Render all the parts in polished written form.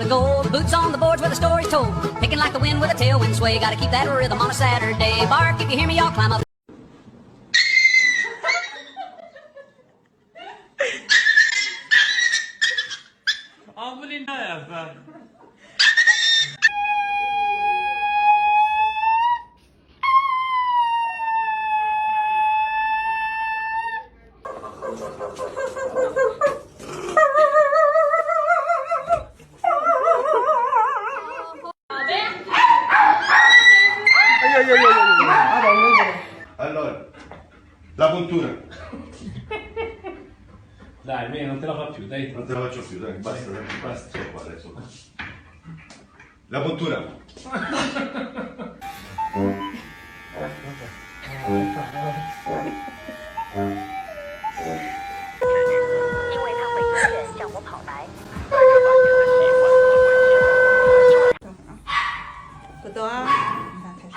the gold. Boots on the boards where the story's told. Picking like the wind with a tailwind sway. Gotta keep that rhythm on a Saturday. Bark if you hear me, y'all climb up. 아무리 나야, Allora, la puntura. Dai, me non te la fa più, dai. Non te la faccio più, dai, basta, basta. Qua adesso. La puntura. 因为他会永远向我跑来。朵朵，你看开始。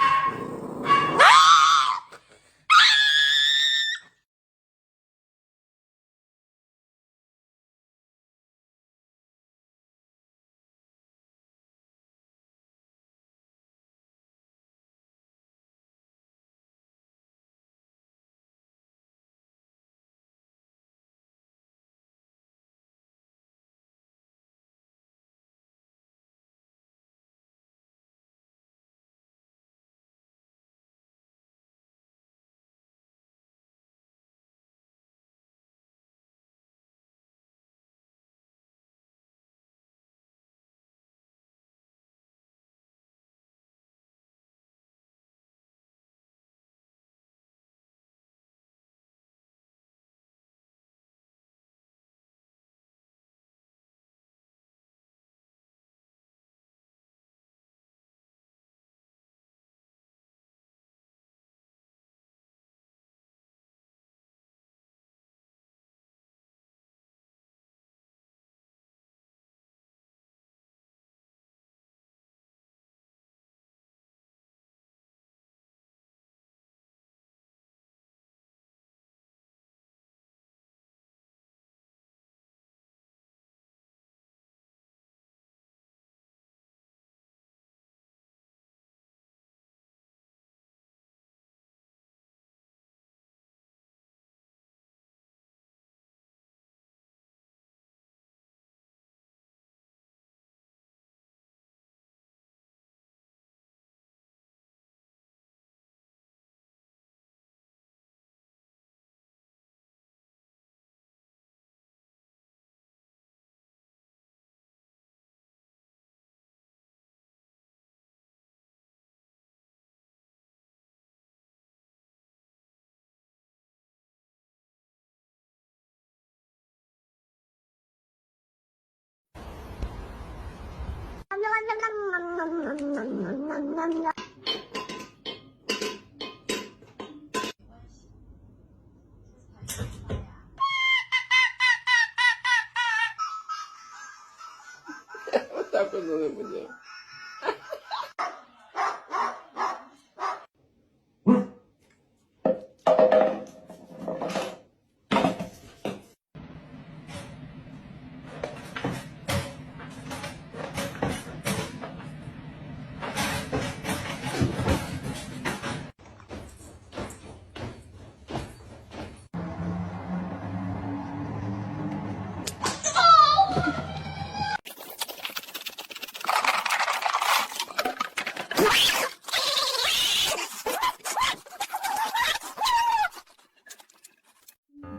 Está pensando en muñeco.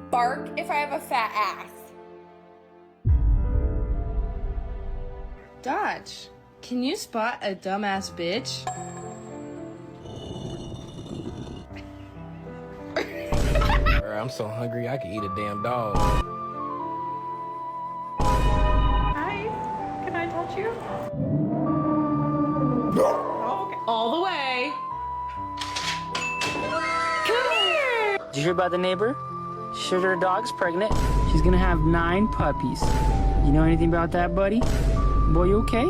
Bark if I have a fat ass. Dodge, can you spot a dumbass bitch? I'm so hungry I could eat a damn dog. Hi, can I touch you? Oh, okay. All the way. Come here. Did you hear about the neighbor? She said her dog's pregnant. She's gonna have 9 puppies. You know anything about that, buddy? Boy, you okay?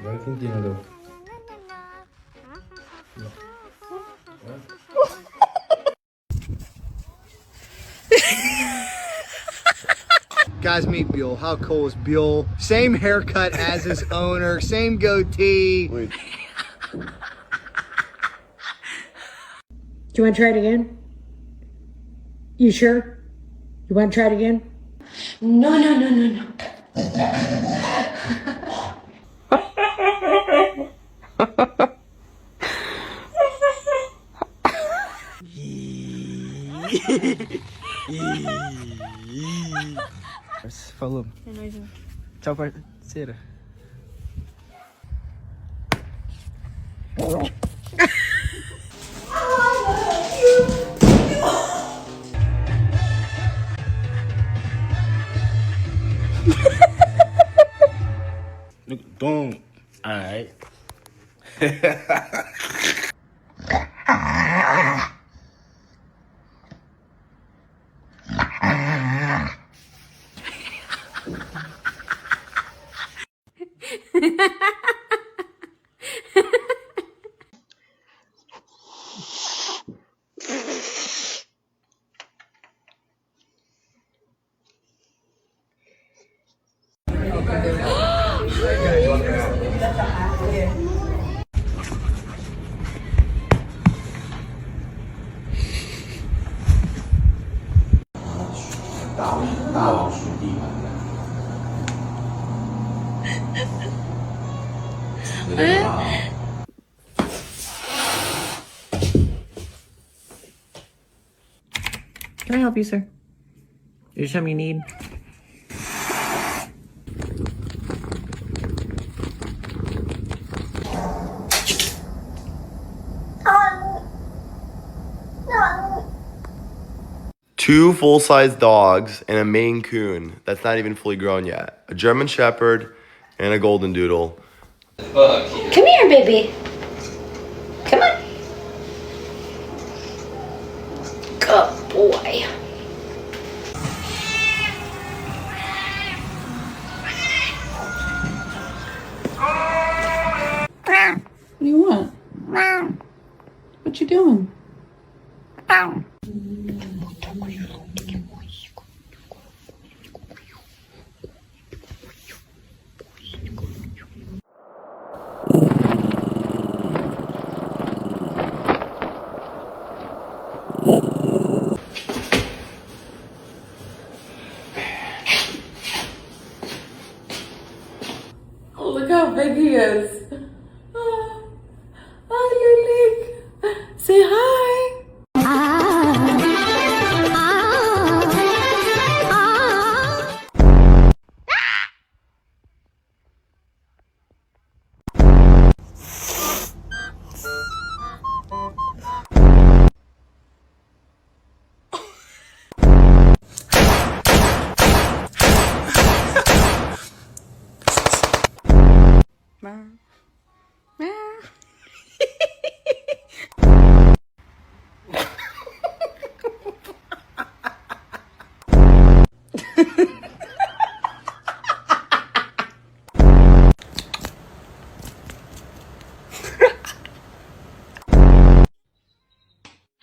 Agora que entendeu. Guys, meet Buell. How cool is Buell? Same haircut as his owner, same goatee. Wait. Do you want to try it again? You sure? You want to try it again? No, no, no, no, no. Falou. É nóis. Tchau, parceira. Don't. Alright. Can I help you, sir? Is there something you need? Two full-size dogs and a Maine Coon that's not even fully grown yet. A German Shepherd and a Golden Doodle. Come here, baby. Come on. Good boy. What do you want? What you doing? Oh, look how big he is. Oh, Lulik. Say hi.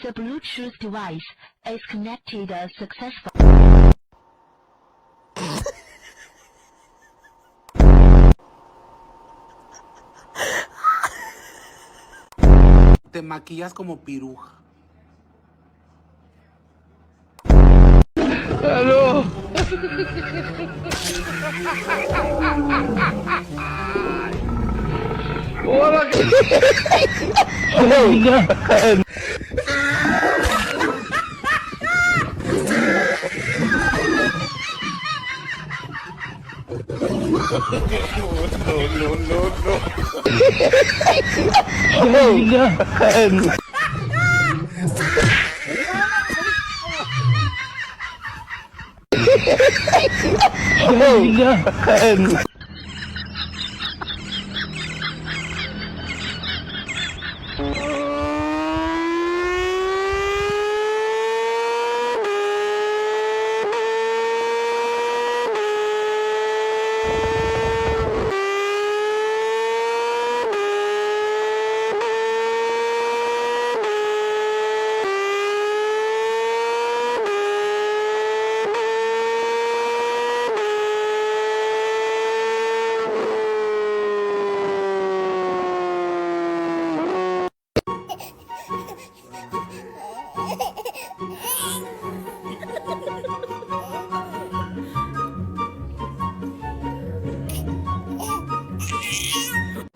The Bluetooth device is connected successfully. Te maquillas como piruja. Aló. Hola. Oh my God. No. Oh my God. Oh my God.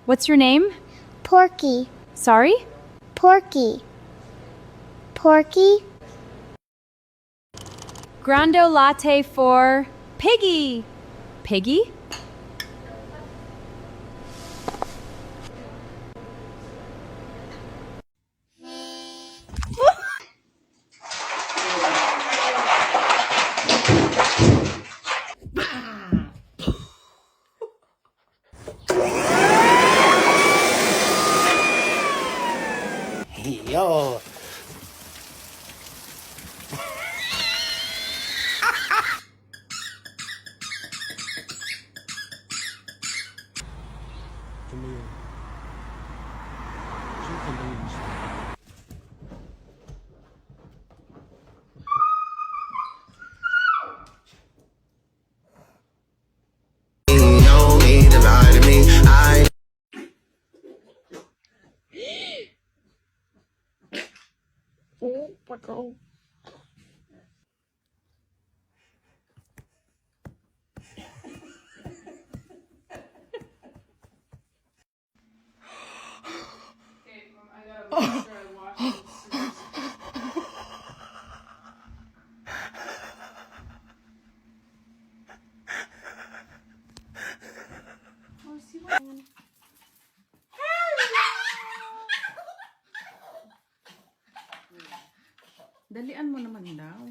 What's your name? Porky. Sorry? Porky. Porky. Grando latte for Piggy. Piggy? Yo. Dalian mo naman daw.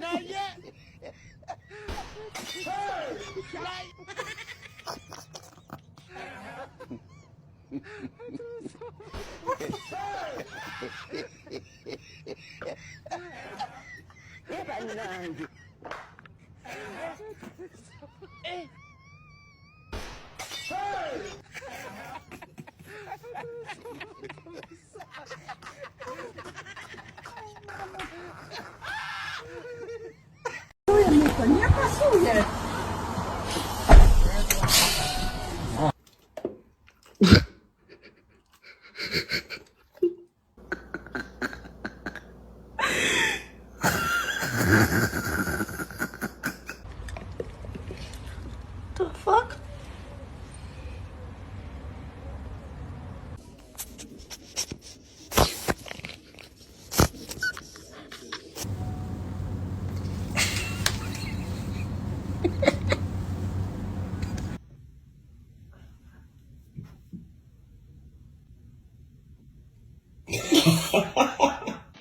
Not yet. The fuck?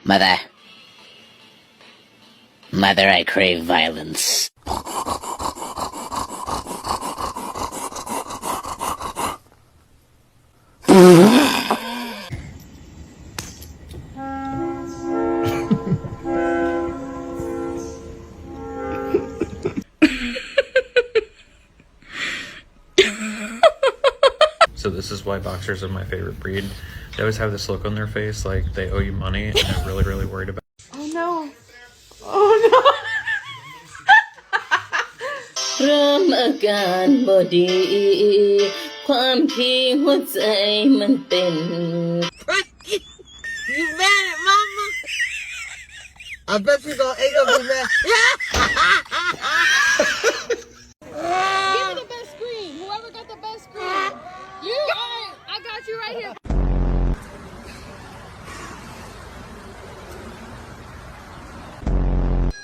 Mother. Mother, I crave violence. So this is why boxers are my favorite breed. They always have this look on their face like they owe you money and they're really, really worried about it. Oh no. Oh no. เริ่มอาการบอดีความที่หัวใจมันเต้น You mad at mama? I bet you ain't gonna be mad. Give me the best scream. Whoever got the best scream. You. Alright, I got you right here.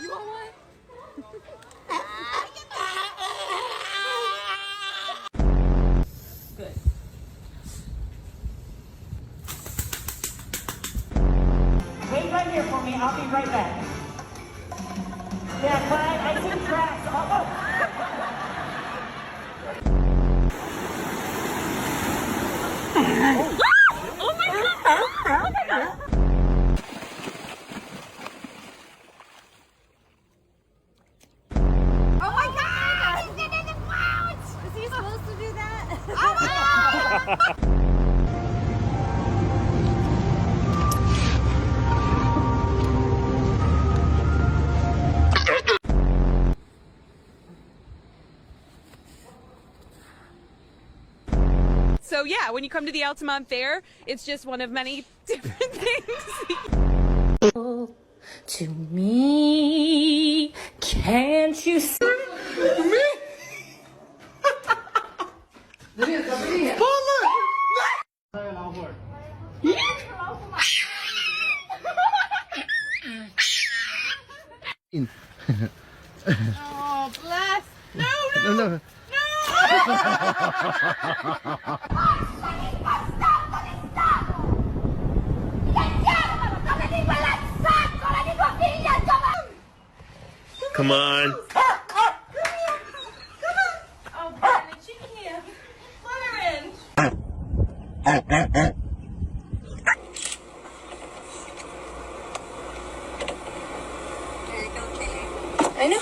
You want one? Good. Wait right here for me. I'll be right back. Yeah, Clyde, I see tracks. Oh. Oh my god. Oh my god! He's getting the clouds! Is he supposed to do that? Oh my god! So yeah, when you come to the Altamont Fair, it's just one of many different things. To me, can't you see? Oh, bless. No. No. Come on. Oh, Bennett, you can't. Clarence. I know.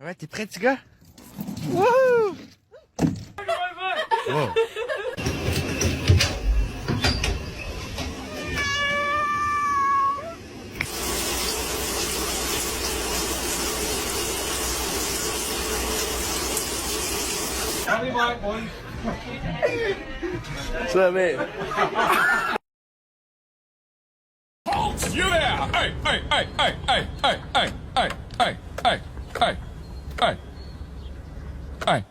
Ouais, t'es prêt, petit gars? Wouhou! Wow. Only black ones. What's that mean? Halt! You there! Hey, hey, hey, hey, hey, hey, hey, hey, hey, hey, hey, hey, hey.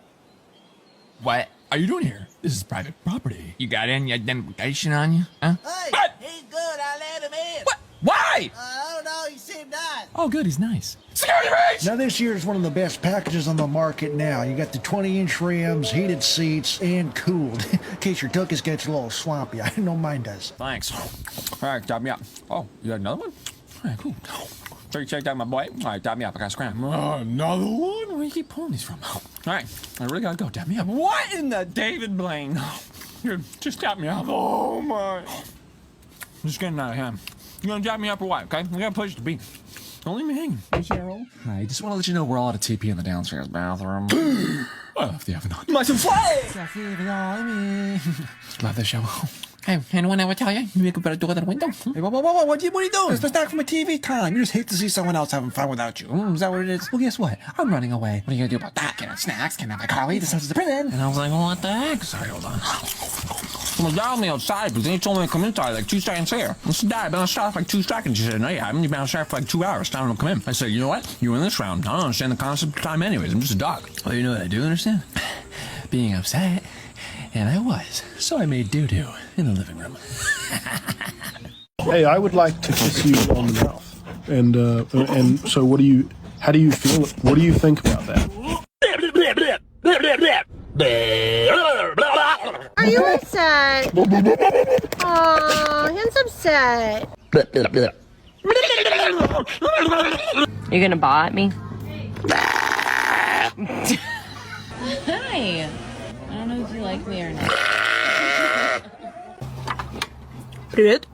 What are you doing here? This is private property. You got any identification on you? Huh? Hey, What? he's good. I let him in. What? Why? I don't know. He seemed nice. Oh, good. He's nice. Security breach! Now this year is one of the best packages on the market now. You got the 20-inch rims, heated seats, and cooled. In case your tuchus gets a little swampy. I know mine does. Thanks. All right, top me up. Oh, you got another one? All right, cool. So you checked out my boy? All right, top me up. I got scram. Another one? Where do you keep pulling these from? All right, I really gotta go. Tap me up. What in the David Blaine? Here, just tap me up. Oh, my. I'm just getting out of hand. You gonna tap me up or what, okay? We got a place to be. Don't leave me hanging. Hi, just want to let you know we're all at a TP in the downstairs bathroom. Well, if they haven't done. My Love the show. Hey, anyone ever tell you you could better door than a window? Hey, what are you doing? It's back from a TV time. You just hate to see someone else having fun without you. Is that what it is? Well, guess what? I'm running away. What are you gonna do about that? Can I have snacks? Can I have my Carly? This house is a prison. And I was like, well, what the heck? Sorry, hold on. Well, dialed me outside, but then he told me to come inside like 2 seconds here. I said, Dad, I've been outside for like 2 seconds. He said, no, you haven't. You've been outside for like 2 hours. Time to come in. I said, you know what? You win this round. I don't understand the concept of time anyways. I'm just a dog. Well, you know what I do understand? Being upset. And I was. So I made doo-doo in the living room. Hey, I would like to kiss you on the mouth. And so how do you feel? What do you think about that? Are you upset? Aw, he's upset. You gonna bite me? Hi. I don't know if you like me or not. Привет.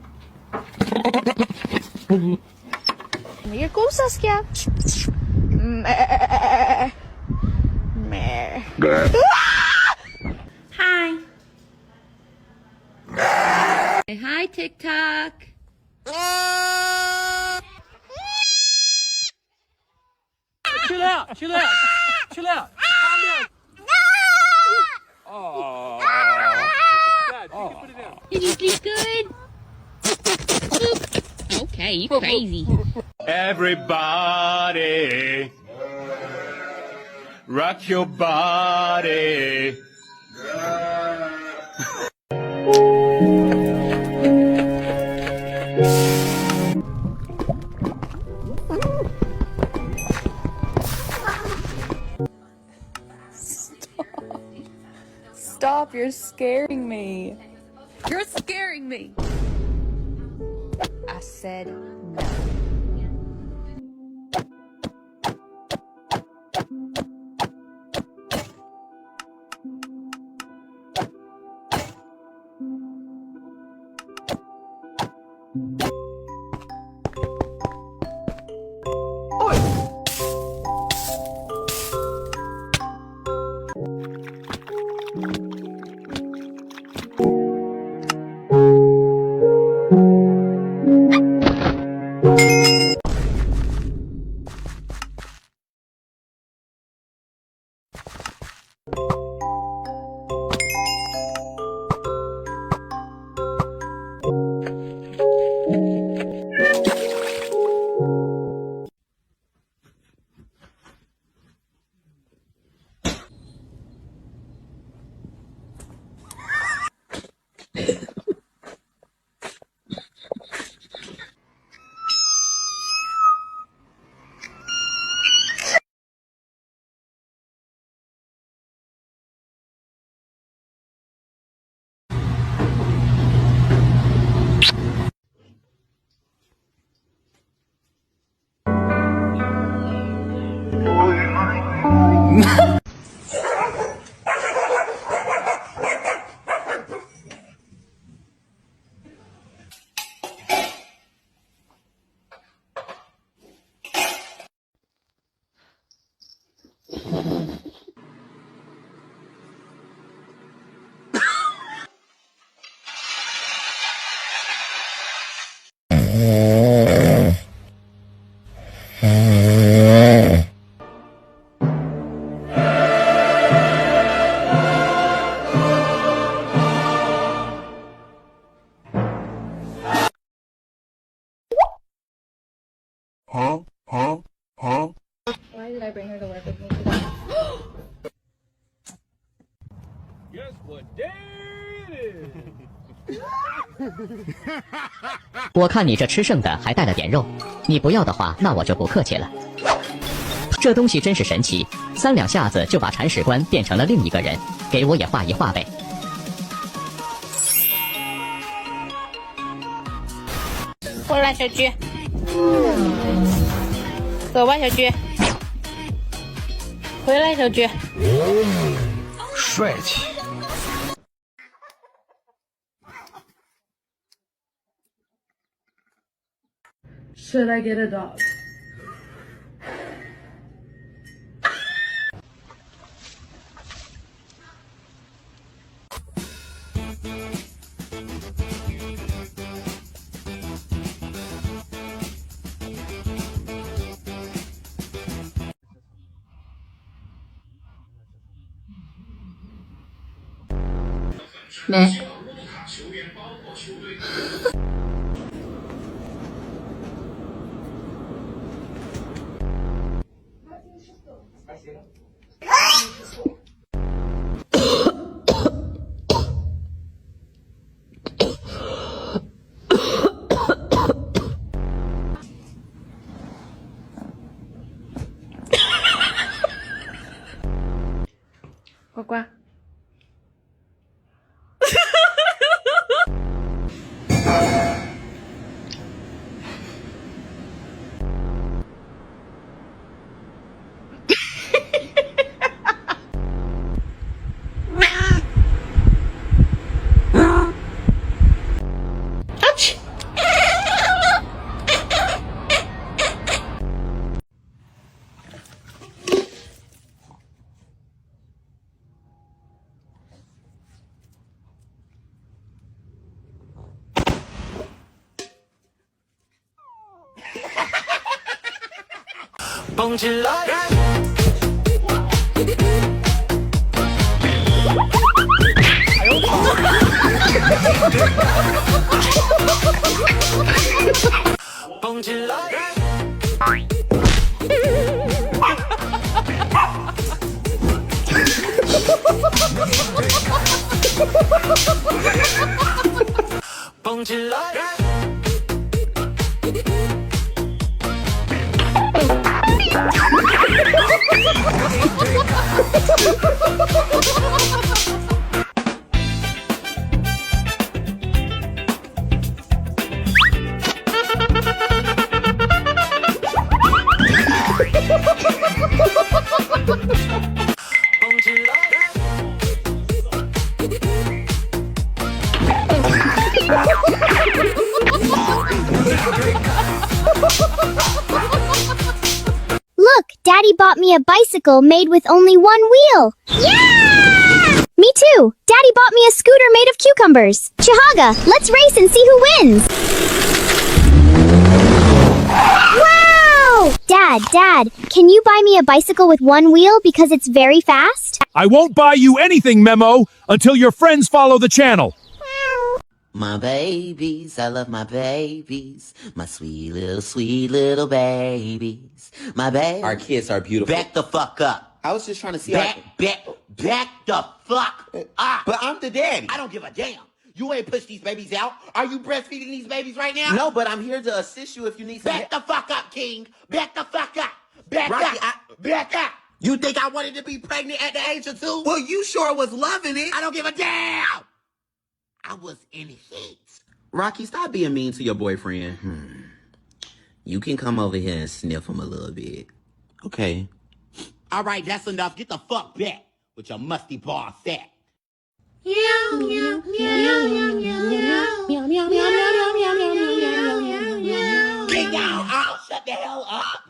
Какого Саскя? Hi. Say hi, TikTok. Chill out. Chill out. Chill out. Calm down. Oh. Dad, you can put it down. Did you sleep good? Okay, you crazy. Everybody, rock your body. Stop, you're scaring me. You're scaring me. I said no. Why did I bring her to work with me today? Guess what day it is? 我看你这吃剩的还带了点肉，你不要的话，那我就不客气了。这东西真是神奇，3两下子就把铲屎官变成了另一个人，给我也画一画呗。过来，小菊。走吧，小菊。回来，小菊。帅气。Should I get a dog? Meh. Quá. Bông chì lại bông chì lại bông chì lại Look, Daddy bought me a bicycle made with only one wheel. Yeah! Me too. Daddy bought me a scooter made of cucumbers. Chihaga, let's race and see who wins. Wow! Dad, can you buy me a bicycle with one wheel because it's very fast? I won't buy you anything, Memo, until your friends follow the channel. My babies, I love my babies. My sweet little babies. My babies. Our kids are beautiful. Back the fuck up. I was just trying to see. Back the fuck up. But I'm the daddy. I don't give a damn. You ain't push these babies out. Are you breastfeeding these babies right now? No, but I'm here to assist you if you need some Back the fuck up, King. Back the fuck up. Back Rocky, up. Back up. You think I wanted to be pregnant at the age of 2? Well, you sure was loving it. I don't give a damn. I was in heat. Rocky, stop being mean to your boyfriend. You can come over here and sniff him a little bit. Okay. All right, that's enough. Get the fuck back with your musty ball sack. Hey, y'all, oh, shut the hell up.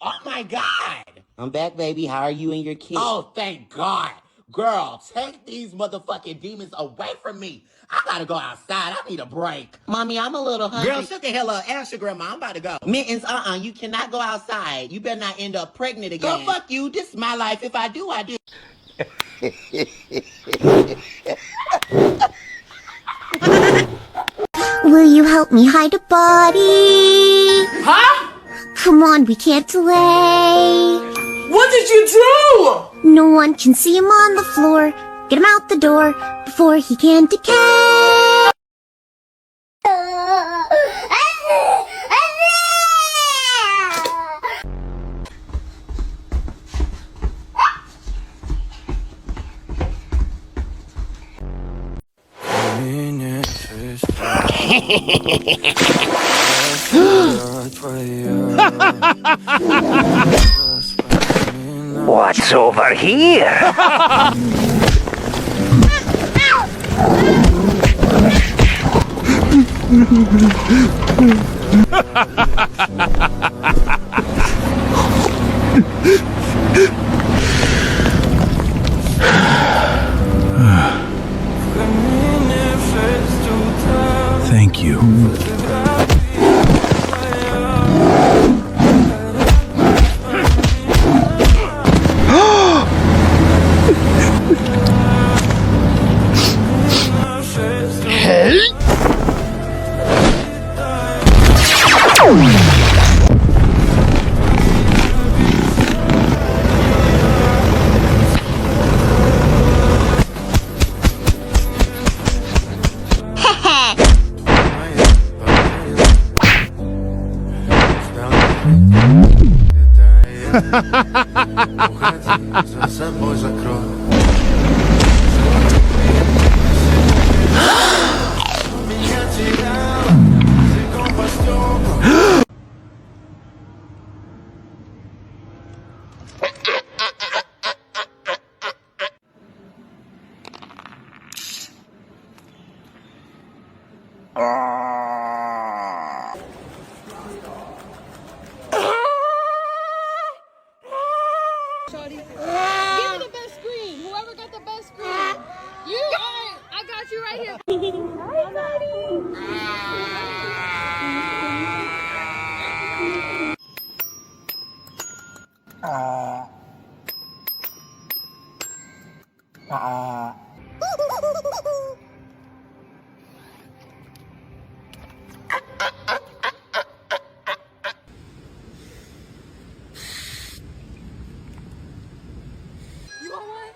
Oh my God. I'm back, baby. How are you and your kid? Oh, thank God. Girl, take these motherfucking demons away from me. I gotta go outside. I need a break. Mommy, I'm a little hungry. Girl, shut the hell up. Ask your grandma. I'm about to go. Mittens, you cannot go outside. You better not end up pregnant again. Girl, fuck you. This is my life. If I do, I do. Will you help me hide a body? Huh? Come on, we can't delay. What did you do? No one can see him on the floor. Get him out the door before he can decay. What's over here? Thank you. Shorty. Give me the best scream. Whoever got the best scream. You, alright, I got you right here. Hi, You want one?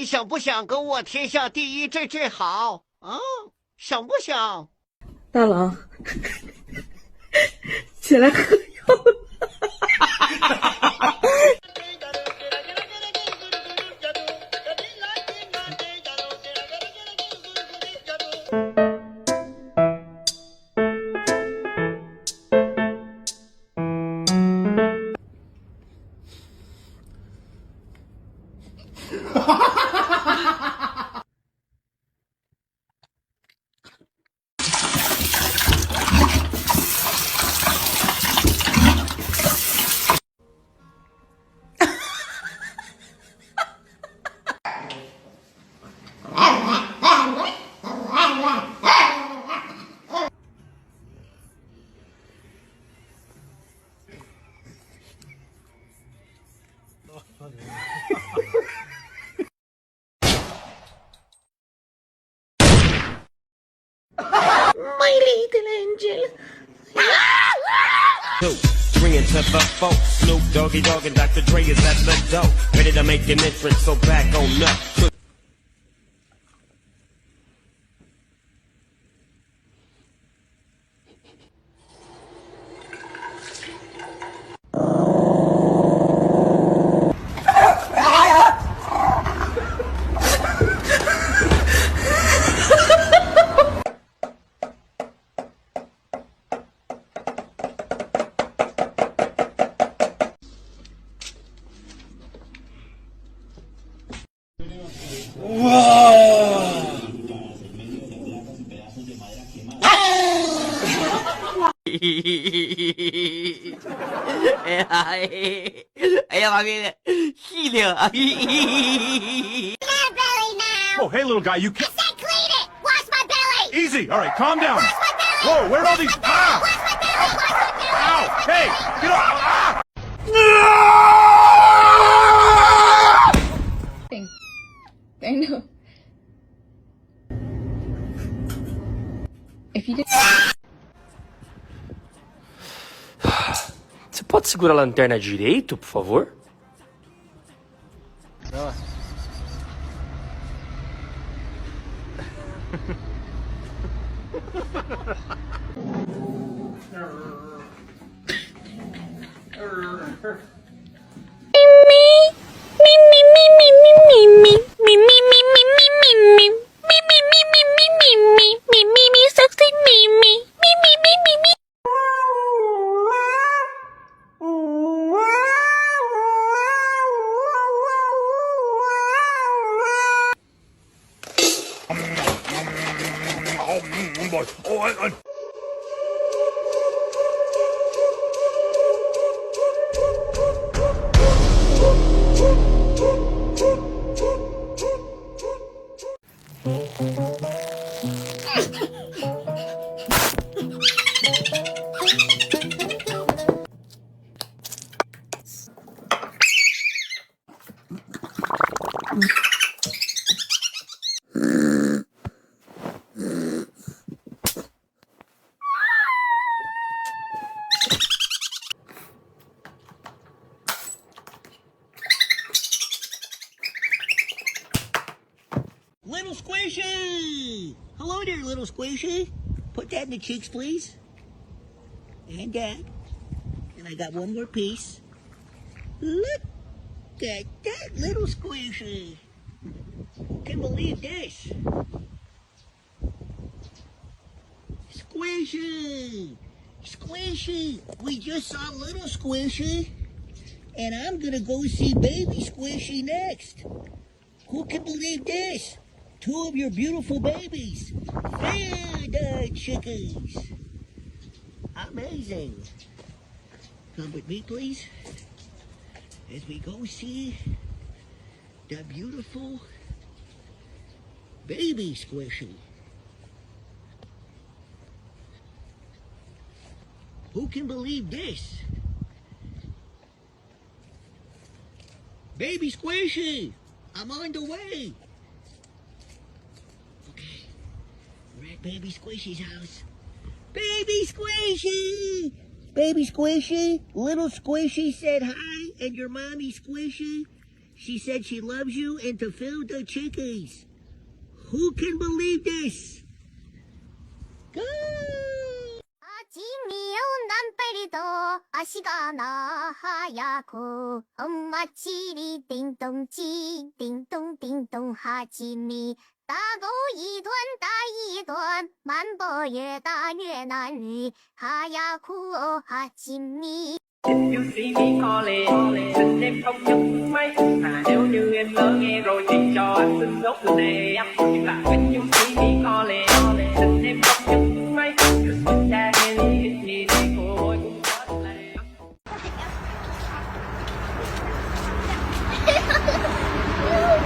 你想不想跟我天下第一最好啊？想不想？大郎，起来喝药。My little angel. Bringing to the folk, Snoop Doggy Dogg and Dr. Dre is at the door, ready to make an entrance, so back on up. Oh, hey, little guy, you can't. I said clean it! Wash my belly! Easy. All right, calm down. Wash my belly! Whoa, where are all these? Ah! Wash my belly! Wash my belly! Ow! Hey, get off! Ah! I know. If you did. Você pode segurar a lanterna direito, por favor? Little Squishy! Hello there, little Squishy. Put that in the cheeks, please. And that. And I got one more piece. Look at that, little Squishy. Who can believe this? Squishy! Squishy! We just saw little Squishy. And I'm gonna go see baby Squishy next. Who can believe this? 2 of your beautiful babies. They're chickens. Amazing. Come with me, please. As we go see the beautiful baby Squishy. Who can believe this? Baby Squishy! I'm on the way. Okay. We're at Baby Squishy's house. Baby Squishy! Baby Squishy, little Squishy said hi, and your mommy Squishy She said she loves you and to feed the chickies. Who can believe this? Go! 君を何ペリと足がな早くお祭り叮咚叽叮咚叮咚哈基米大狗一团大一团满播越大越难日早く哦哈基米 If you see me calling, xin em không nhấc máy. Nếu như em lỡ nghe rồi thì cho anh xin nốt từ đây. Nhưng là when you see me calling, xin em không nhấc máy. Cause mình đã nghe lý ít nhì thì cô ơi cũng có lại. No.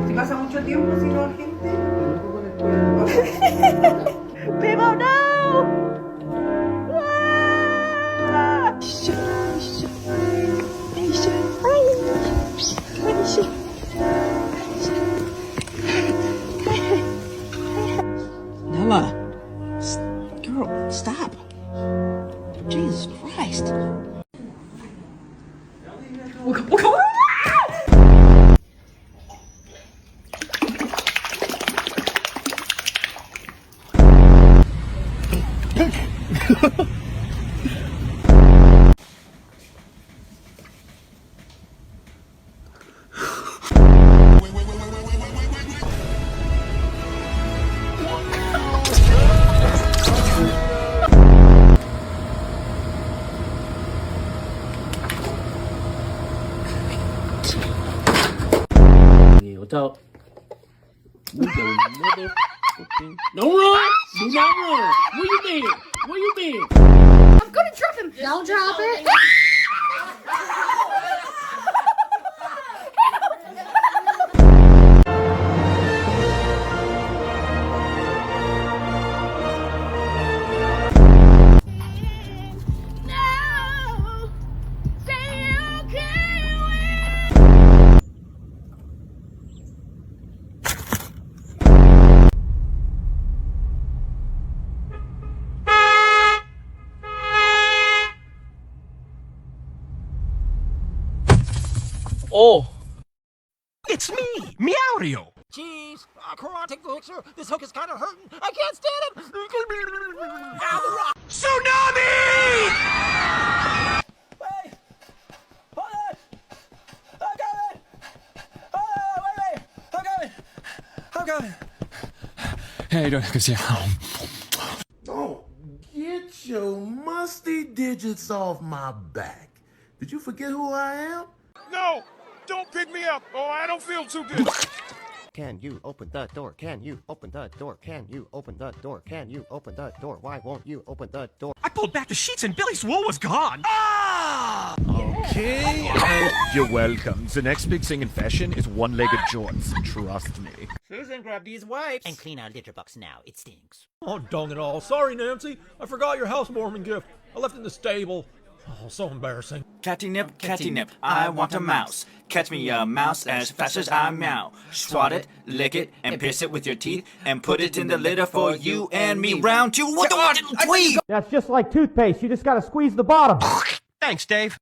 Si pasa mucho tiempo sin la gente. People, no! Nella. Girl, stop. Jesus Christ. Don't run! Do not run! Where you been? Where you been? I'm gonna drop him. Don't drop it. Oh! It's me, Meowrio! Jeez, karate fixer, this hook is kind of hurting. I can't stand it. Ow, the rock. Tsunami! Wait, hold on. I'm coming. Wait, I'm coming. Hey, how you doing? Good to see you. Oh, get your musty digits off my back. Did you forget who I am? No! Don't pick me up! Oh, I don't feel too good! Can you open the door? Can you open the door? Can you open the door? Can you open the door? Why won't you open the door? I pulled back the sheets and Billy's wool was gone! Ah! Okay, you're welcome. The next big thing in fashion is one-legged jorts. Trust me. Susan, grab these wipes. And clean our litter box now. It stinks. Oh, dong it all. Sorry, Nancy. I forgot your housewarming gift. I left it in the stable. Oh, so embarrassing. Catty nip, I want a mouse. Catch me a mouse as fast as I meow. Swat it, lick it, and pierce it with your teeth, and put it in the litter for you and me. Round two. What the tweet? That's just like toothpaste. You just gotta squeeze the bottom. Thanks, Dave.